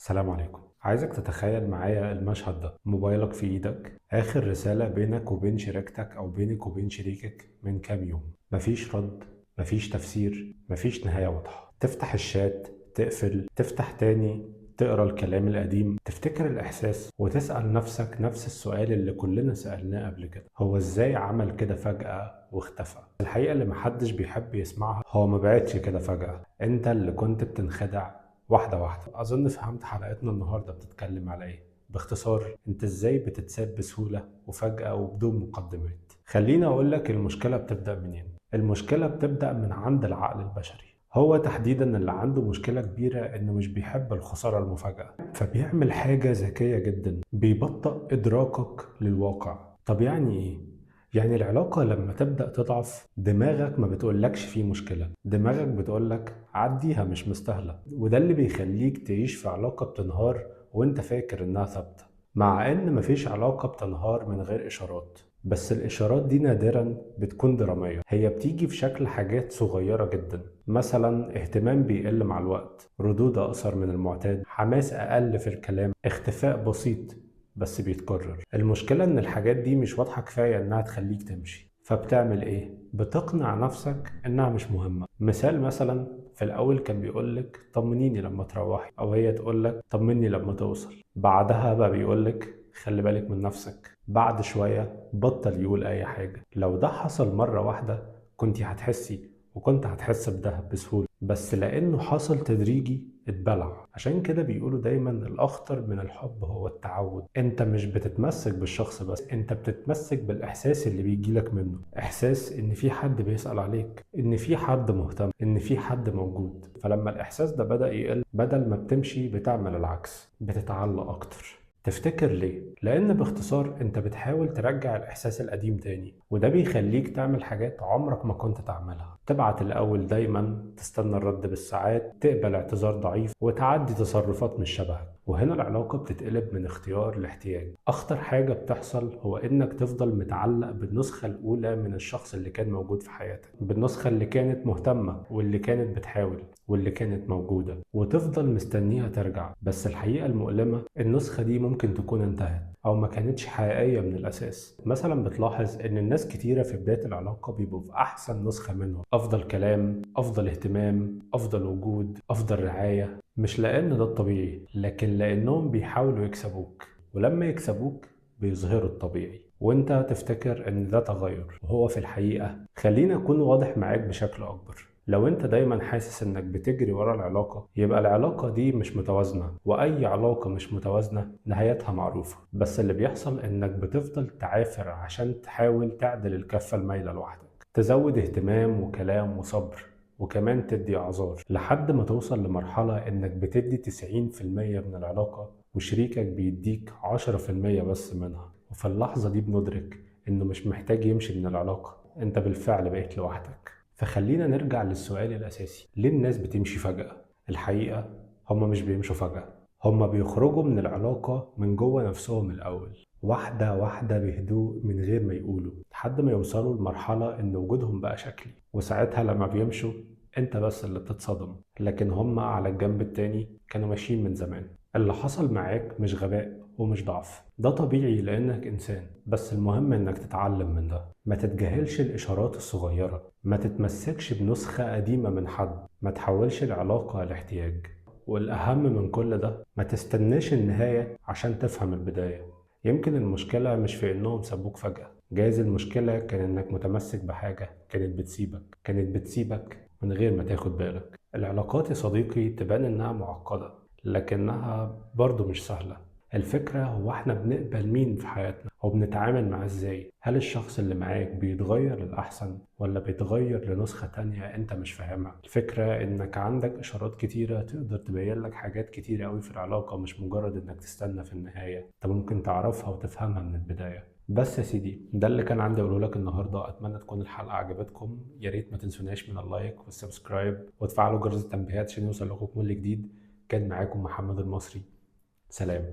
السلام عليكم. عايزك تتخيل معايا المشهد ده، موبايلك في ايدك، اخر رسالة بينك وبين شريكتك او بينك وبين شريكك من كام يوم. مفيش رد، مفيش تفسير، مفيش نهاية واضحة. تفتح الشات، تقفل، تفتح تاني، تقرا الكلام القديم، تفتكر الاحساس وتسأل نفسك نفس السؤال اللي كلنا سألناه قبل كده: هو ازاي عمل كده فجأة واختفى؟ الحقيقة اللي محدش بيحب يسمعها: هو ما بعتش كده فجأة، انت اللي كنت بتنخدع واحدة واحدة. أظن فهمت حلقتنا النهاردة بتتكلم على إيه. باختصار، أنت إزاي بتتساب بسهولة وفجأة وبدون مقدمات. خليني أقولك المشكلة بتبدأ منين. المشكلة بتبدأ من عند العقل البشري. هو تحديدا اللي عنده مشكلة كبيرة إنه مش بيحب الخسارة المفاجئة، فبيعمل حاجة ذكية جدا: بيبطئ إدراكك للواقع. طب يعني إيه؟ يعني العلاقة لما تبدأ تضعف، دماغك ما بتقولكش فيه مشكلة، دماغك بتقولك عديها مش مستاهلة. وده اللي بيخليك تعيش في علاقة بتنهار وانت فاكر انها ثابتة، مع ان مفيش علاقة بتنهار من غير اشارات. بس الاشارات دي نادرا بتكون درامية، هي بتيجي في شكل حاجات صغيرة جدا. مثلا اهتمام بيقل مع الوقت، ردود اقصر من المعتاد، حماس اقل في الكلام، اختفاء بسيط بس بيتكرر. المشكلة ان الحاجات دي مش واضحة كفاية انها تخليك تمشي، فبتعمل ايه؟ بتقنع نفسك انها مش مهمة. مثال: مثلا في الاول كان بيقولك طمنيني لما تروحي، او هي تقولك طمني لما توصل. بعدها بقى بيقولك خلي بالك من نفسك. بعد شوية بطل يقول اي حاجة. لو ده حصل مرة واحدة كنت هتحسي، وكنت هتحس بده بسهولة، بس لانه حصل تدريجي اتبلع. عشان كده بيقولوا دايما الاخطر من الحب هو التعود. انت مش بتتمسك بالشخص بس، انت بتتمسك بالاحساس اللي بيجيلك منه. احساس ان في حد بيسأل عليك، ان في حد مهتم، ان في حد موجود. فلما الاحساس ده بدأ يقل، بدل ما بتمشي بتعمل العكس، بتتعلق اكتر. تفتكر ليه؟ لأن باختصار أنت بتحاول ترجع الإحساس القديم تاني، وده بيخليك تعمل حاجات عمرك ما كنت تعملها. تبعت الأول دايما، تستنى الرد بالساعات، تقبل اعتذار ضعيف، وتعدي تصرفات مش شبهك. وهنا العلاقة بتتقلب من اختيار لاحتياج. أخطر حاجة بتحصل هو إنك تفضل متعلق بالنسخة الأولى من الشخص اللي كان موجود في حياتك، بالنسخة اللي كانت مهتمة واللي كانت بتحاول واللي كانت موجودة، وتفضل مستنيها ترجع. بس الحقيقة المؤلمة، النسخة دي ممكن تكون انتهت أو ما كانتش حقيقية من الأساس. مثلا بتلاحظ إن الناس كتيرة في بداية العلاقة بيبقوا في أحسن نسخة منهم: أفضل كلام، أفضل اهتمام، أفضل وجود، أفضل رعاية. مش لأن ده الطبيعي، لكن لأنهم بيحاولوا يكسبوك، ولما يكسبوك بيظهروا الطبيعي وانت تفتكر ان ده تغير، وهو في الحقيقة. خليني اكون واضح معاك بشكل اكبر: لو انت دايما حاسس انك بتجري ورا العلاقة، يبقى العلاقة دي مش متوازنة، واي علاقة مش متوازنة نهايتها معروفة. بس اللي بيحصل انك بتفضل تعافر عشان تحاول تعدل الكفة المايلة لوحدك، تزود اهتمام وكلام وصبر، وكمان تدي اعذار، لحد ما توصل لمرحلة انك بتدي 90% من العلاقة وشريكك بيديك 10% بس منها. وفي اللحظة دي بندرك انه مش محتاج يمشي من العلاقة، انت بالفعل بقيت لوحدك. فخلينا نرجع للسؤال الأساسي: ليه الناس بتمشي فجأة؟ الحقيقة هما مش بيمشوا فجأة، هما بيخرجوا من العلاقة من جوه نفسهم الأول، واحدة واحدة بهدوء من غير ما يقولوا، لحد ما يوصلوا لمرحلة إن وجودهم بقى شكلي. وساعتها لما بيمشوا انت بس اللي بتتصدم، لكن هما على الجنب التاني كانوا ماشيين من زمان. اللي حصل معاك مش غباء ومش ضعف، ده طبيعي لأنك إنسان. بس المهم إنك تتعلم من ده. ما تتجاهلش الإشارات الصغيرة، ما تتمسكش بنسخة قديمة من حد، ما تحولش العلاقة لاحتياج. والأهم من كل ده، ما تستناش النهاية عشان تفهم البداية. يمكن المشكلة مش في إنهم سابوك فجأة، جايز المشكلة كان إنك متمسك بحاجة كانت بتسيبك من غير ما تاخد بالك. العلاقات يا صديقي تبان إنها معقدة، لكنها برضو مش سهلة. الفكرة هو احنا بنقبل مين في حياتنا وبنتعامل معاه ازاي. هل الشخص اللي معاك بيتغير للأحسن ولا بيتغير لنسخة تانية انت مش فاهمها؟ الفكرة انك عندك اشارات كتيرة تقدر تبين لك حاجات كتيرة قوي في العلاقة، مش مجرد انك تستنى في النهاية. انت ممكن تعرفها وتفهمها من البداية. بس يا سيدي، ده اللي كان عندي اقوله لك النهارده. اتمنى تكون الحلقه عجبتكم. يا ريت ما تنسوناش من اللايك والسبسكرايب وتفعلوا جرس التنبيهات عشان يوصل لكم كل جديد. كان معاكم محمد المصري. سلام.